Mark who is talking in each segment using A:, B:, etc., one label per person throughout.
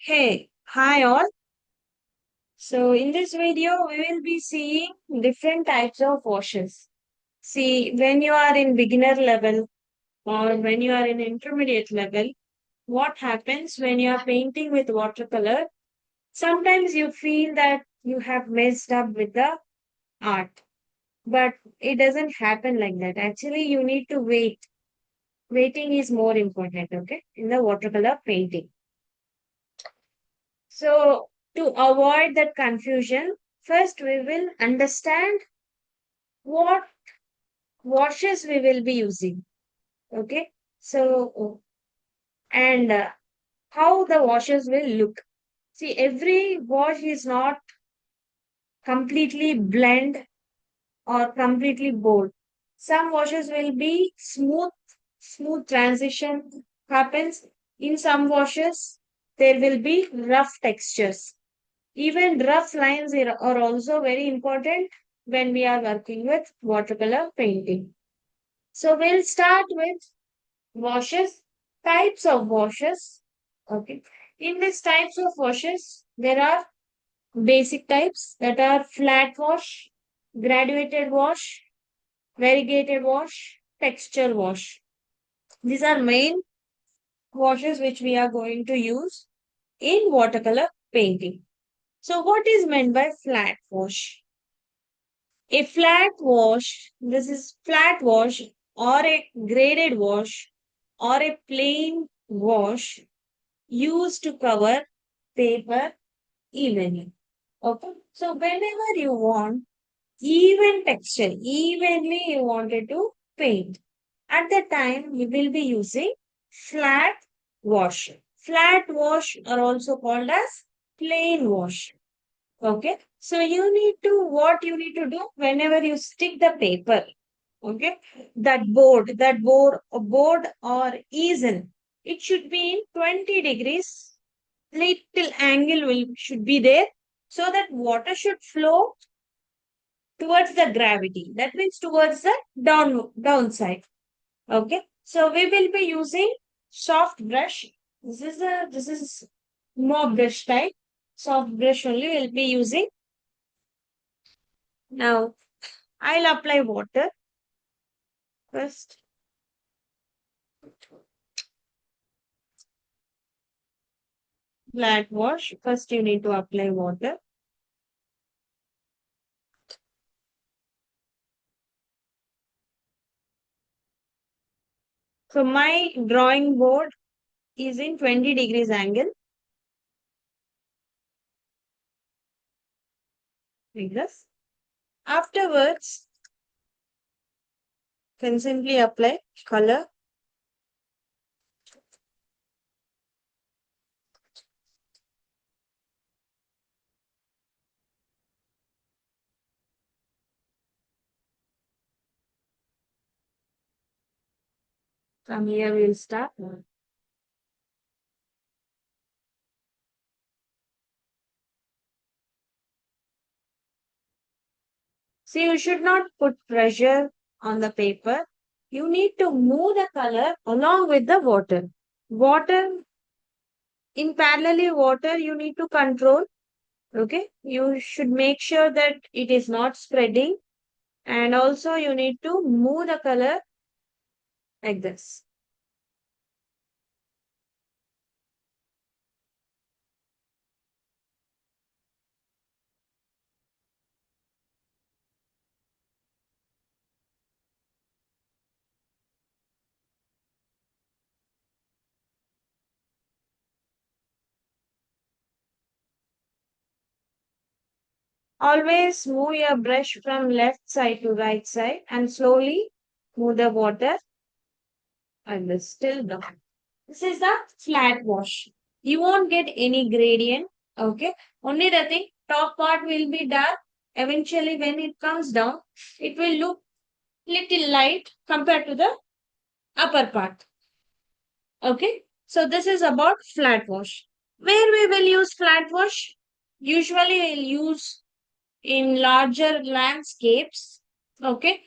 A: Hey, hi all. So in this video, we will be seeing different types of washes. See, when you are in beginner level or when you are in intermediate level, what happens when you are painting with watercolor? Sometimes you feel that you have messed up with the art, but it doesn't happen like that. Actually, you need to wait. Waiting is more important, okay, in the watercolor painting. So, to avoid that confusion, first we will understand what washes we will be using. Okay. So, and how the washes will look. See, every wash is not completely blend or completely bold. Some washes will be smooth transition happens. In some washes, there will be rough textures. Even rough lines are also very important when we are working with watercolor painting. So we'll start with washes, types of washes. Okay. In these types of washes, there are basic types that are flat wash, graduated wash, variegated wash, texture wash. These are main washes which we are going to use in watercolor painting. So what is meant by flat wash? A flat wash, this is flat wash or a graded wash or a plain wash used to cover paper evenly. Okay. So whenever you want even texture, evenly you wanted to paint, at the time you will be using flat wash. Flat wash are also called as plain wash. Okay. So what you need to do whenever you stick the paper, okay, board or easel, it should be in 20 degrees. Little angle should be there so that water should flow towards the gravity. That means towards the downside. Okay. So we will be using soft brush. This is more brush type. Soft brush only we'll be using. Now I'll apply water first. Flat wash. First you need to apply water. So my drawing board is in 20 degrees angle. Like this. Afterwards, can simply apply color. From here we'll start. So you should not put pressure on the paper. You need to move the color along with the water. Water, in parallelly water, you need to control. Okay. You should make sure that it is not spreading. And also you need to move the color like this. Always move your brush from left side to right side and slowly move the water and this still down. This is the flat wash. You won't get any gradient. Okay. Only the thing, top part will be dark. Eventually, when it comes down, it will look little light compared to the upper part. Okay. So this is about flat wash. Where we will use flat wash? Usually we'll use in larger landscapes. Okay.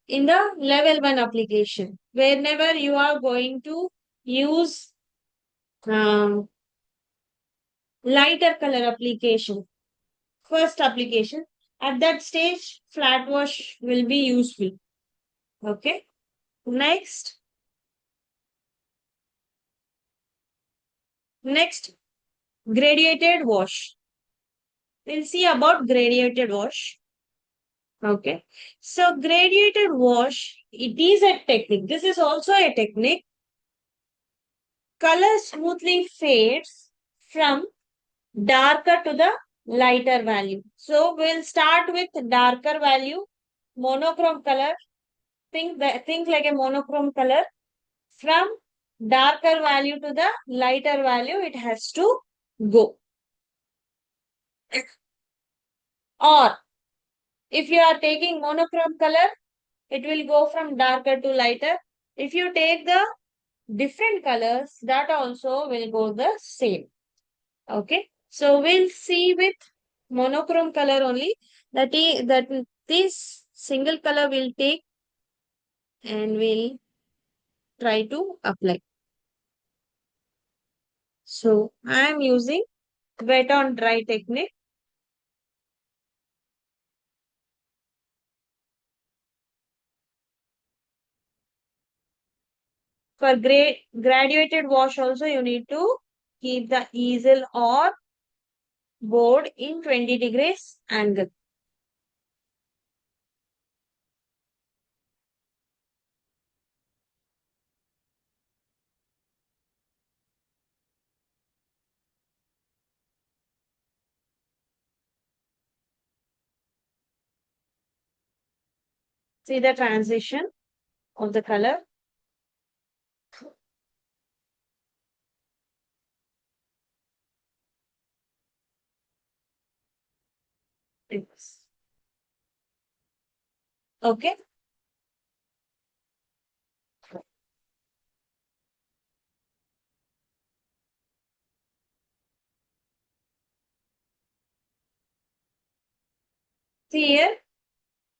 A: In the level 1 application. Whenever you are going to use um, lighter color application. First application. At that stage, flat wash will be useful. Okay. Next, next, gradiated wash. We'll see about gradiated wash. Okay. So gradiated wash, it is a technique. This is also a technique. Color smoothly fades from darker to the lighter value. So we'll start with darker value, monochrome color. Think like a monochrome color. From darker value to the lighter value, it has to go. Or if you are taking monochrome color, it will go from darker to lighter. If you take the different colors, that also will go the same. Okay. So we'll see with monochrome color only that this single color will take and we'll try to apply. So I am using wet on dry technique. For graduated wash also you need to keep the easel or board in 20 degrees angle. See the transition of the color. Yes. Okay. See here,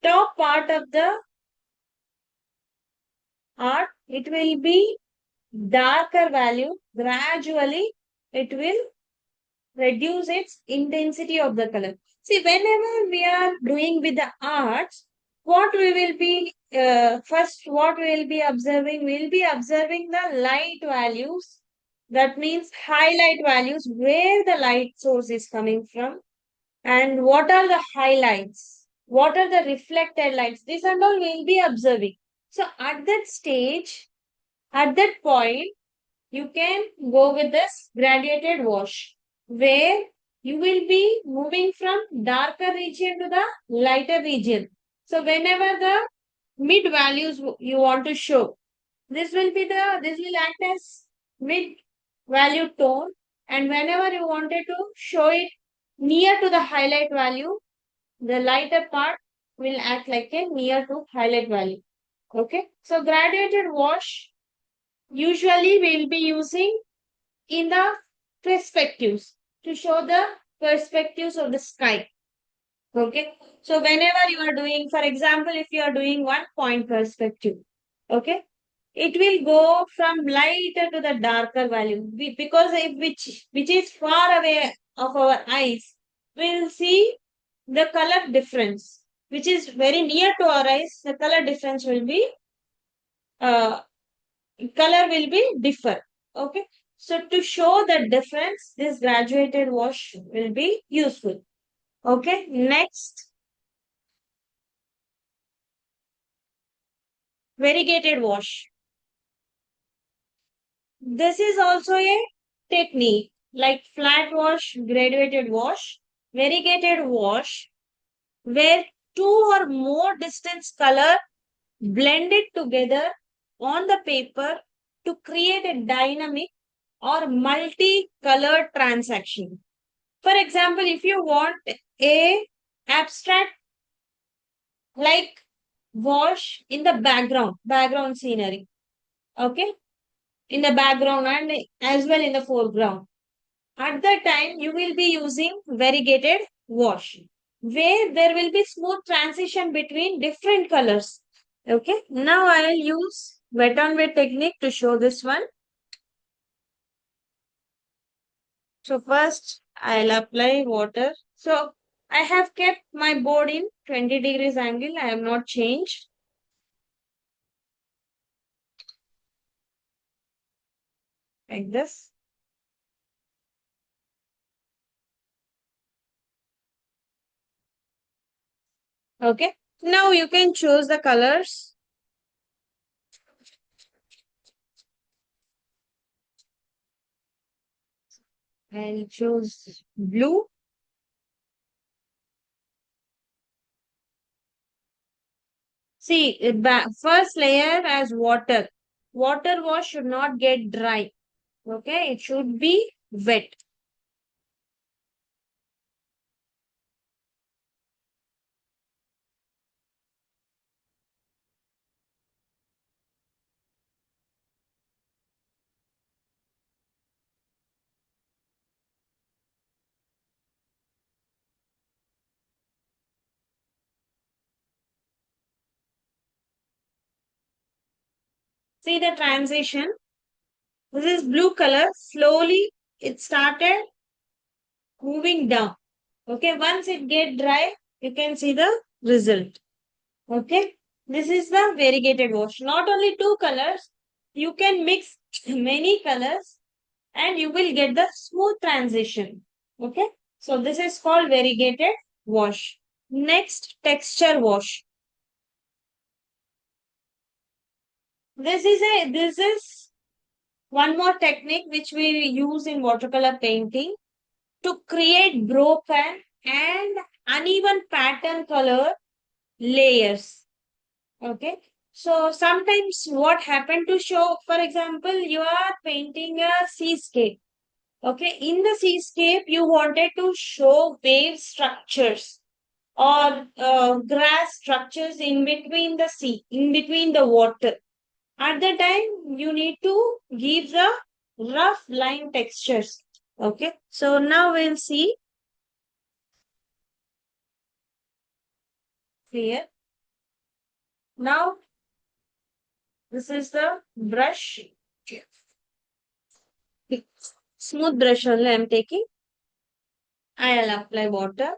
A: top part of the art, it will be darker value. Gradually, it will reduce its intensity of the color. See, whenever we are doing with the arts, what we will be first, what we will be observing, we will be observing the light values. That means highlight values where the light source is coming from and what are the highlights, what are the reflected lights. This and all we will be observing. So at that stage, at that point, you can go with this gradiated wash where you will be moving from darker region to the lighter region. So whenever the mid values you want to show, this will act as mid value tone, and whenever you wanted to show it near to the highlight value, the lighter part will act like a near to highlight value. Okay. So graduated wash usually we'll be using in the perspectives to show the perspectives of the sky. Okay. So whenever you are doing, for example, if you are doing 1 point perspective, okay, it will go from lighter to the darker value because if which is far away of our eyes, we'll see the color difference, which is very near to our eyes. The color difference will be uh, color will be differ. Okay. So to show the difference, this graduated wash will be useful. Okay. Next, variegated wash. This is also a technique like flat wash, graduated wash, variegated wash, where two or more distance color blended together on the paper to create a dynamic or multi-colored transaction. For example, if you want a abstract like wash in the background scenery, okay, in the background and as well in the foreground. At that time, you will be using variegated wash, where there will be smooth transition between different colors. Okay, now I will use wet on wet technique to show this one. So first, I'll apply water. So I have kept my board in 20 degrees angle. I have not changed like this. Okay. Now you can choose the colors. I'll choose blue. See, first layer as water. Water wash should not get dry. Okay, it should be wet. See the transition. This is blue color. Slowly it started moving down. Okay, once it get dry, you can see the result. Okay, this is the variegated wash. Not only two colors, you can mix many colors and you will get the smooth transition. Okay, so this is called variegated wash. Next, texture wash. This is one more technique which we use in watercolor painting to create broken and uneven pattern color layers. Okay. So sometimes what happened to show, for example, you are painting a seascape. Okay. In the seascape, you wanted to show wave structures or grass structures in between the sea, in between the water. At the time, you need to give the rough line textures. Okay. So now we'll see here. Now, this is the brush. Smooth brush only I'm taking. I'll apply water.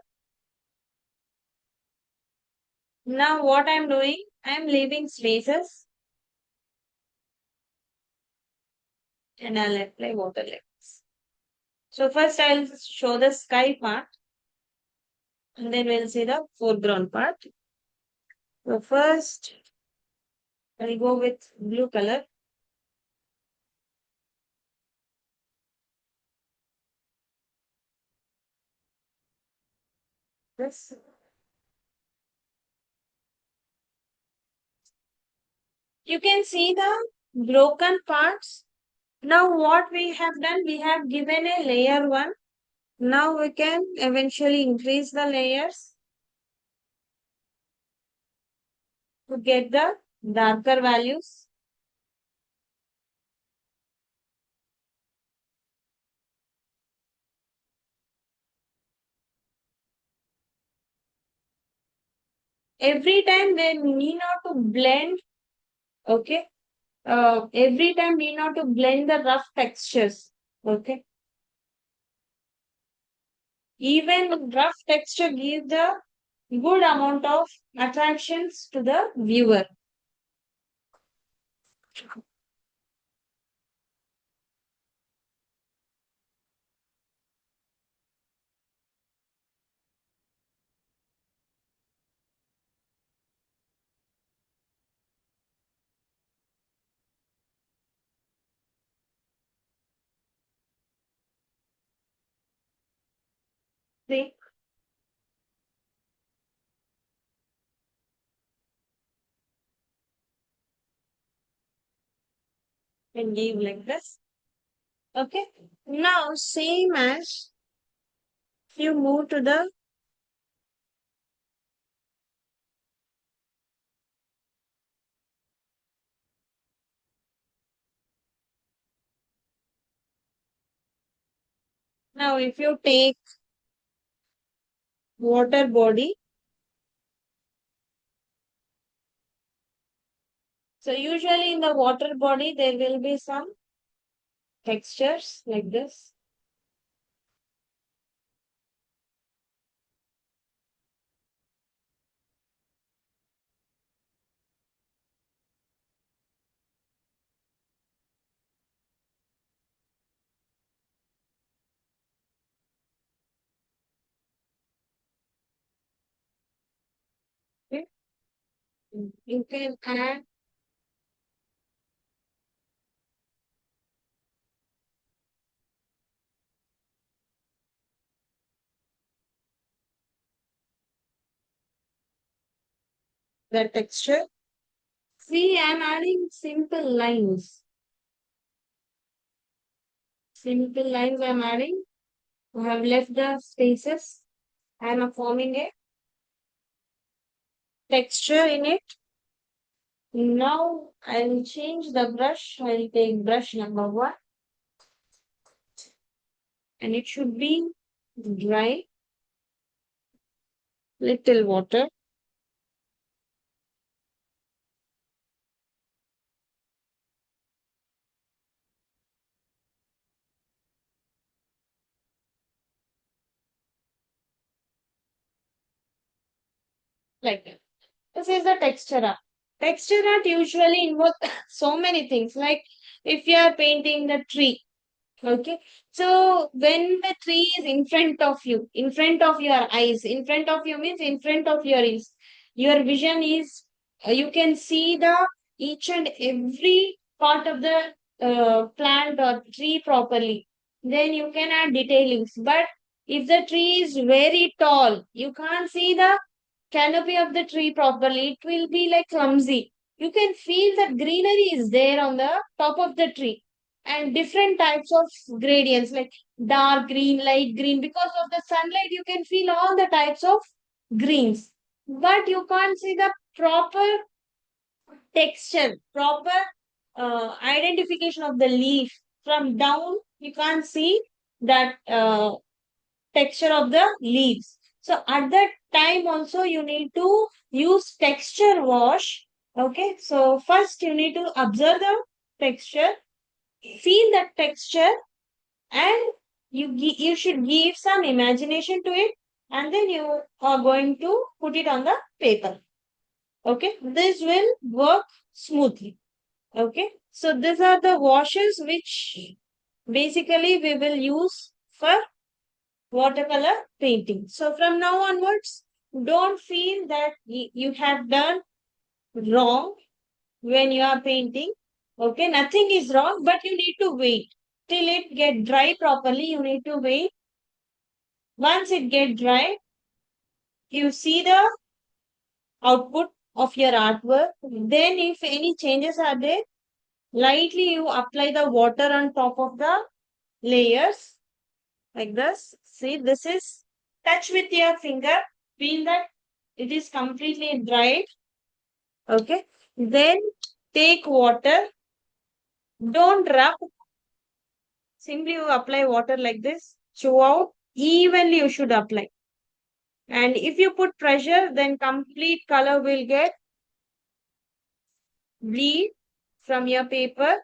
A: Now what I'm doing, I'm leaving spaces and I'll apply water like this. So first I'll show the sky part and then we'll see the foreground part. So first I'll go with blue color. This. You can see the broken parts. Now what we have done, we have given a layer one. Now we can eventually increase the layers to get the darker values. Every time they need not to blend, okay? Every time we need not to blend the rough textures, okay? Even rough texture gives the good amount of attractions to the viewer. See, and give like this. Okay. Now, same as you move to the, now if you take water body, so usually in the water body, there will be some textures like this. You can add the texture. See, I'm adding simple lines. Simple lines I'm adding. I have left the spaces. I'm forming a texture in it. Now I'll change the brush. I'll take brush number one and it should be dry. Little water. Like that. This is the texture art. Texture art usually involves so many things. Like if you are painting the tree, okay. So when the tree is in front of your eyes, in front of you means in front of your eyes, your vision is, you can see the each and every part of the plant or tree properly. Then you can add detailings. But if the tree is very tall, you can't see the canopy of the tree properly. It will be like clumsy. You can feel that greenery is there on the top of the tree and different types of gradients like dark green, light green. Because of the sunlight, you can feel all the types of greens. But you can't see the proper texture, proper identification of the leaf. From down, you can't see that texture of the leaves. So at that time also you need to use texture wash. Okay. So first you need to observe the texture, feel the texture, and you should give some imagination to it, and then you are going to put it on the paper. Okay. This will work smoothly. Okay. So these are the washes which basically we will use for watercolor painting. So from now onwards, don't feel that you have done wrong when you are painting. Okay, nothing is wrong, but you need to wait till it get dry properly. You need to wait. Once it get dry, you see the output of your artwork. Then if any changes are there, lightly you apply the water on top of the layers like this. See, this is touch with your finger. Feel that it is completely dried. Okay. Then take water. Don't rub. Simply you apply water like this. Throughout. Evenly you should apply. And if you put pressure, then complete color will get bleed from your paper.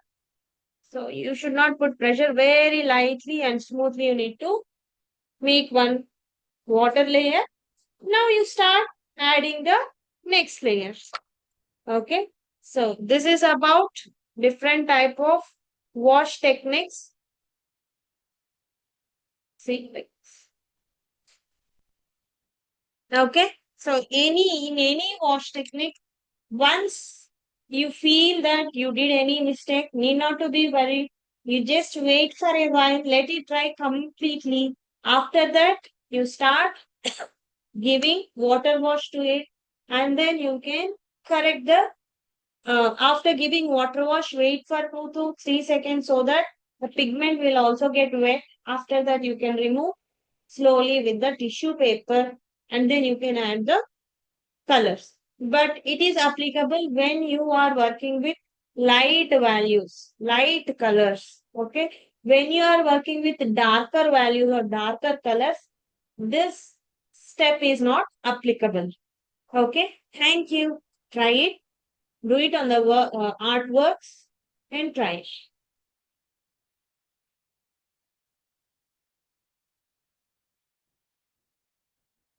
A: So you should not put pressure. Very lightly and smoothly you need to make one water layer. Now you start adding the next layers. Okay. So this is about different type of wash techniques. See, like, okay. So in any wash technique, once you feel that you did any mistake, need not to be worried. You just wait for a while, let it dry completely. After that, you start giving water wash to it, and then you can correct the after giving water wash, wait for 2 to 3 seconds so that the pigment will also get wet. After that, you can remove slowly with the tissue paper and then you can add the colors. But it is applicable when you are working with light values, light colors. Okay. When you are working with darker values or darker colors, this step is not applicable. Okay. Thank you. Try it. Do it on the artworks and try it.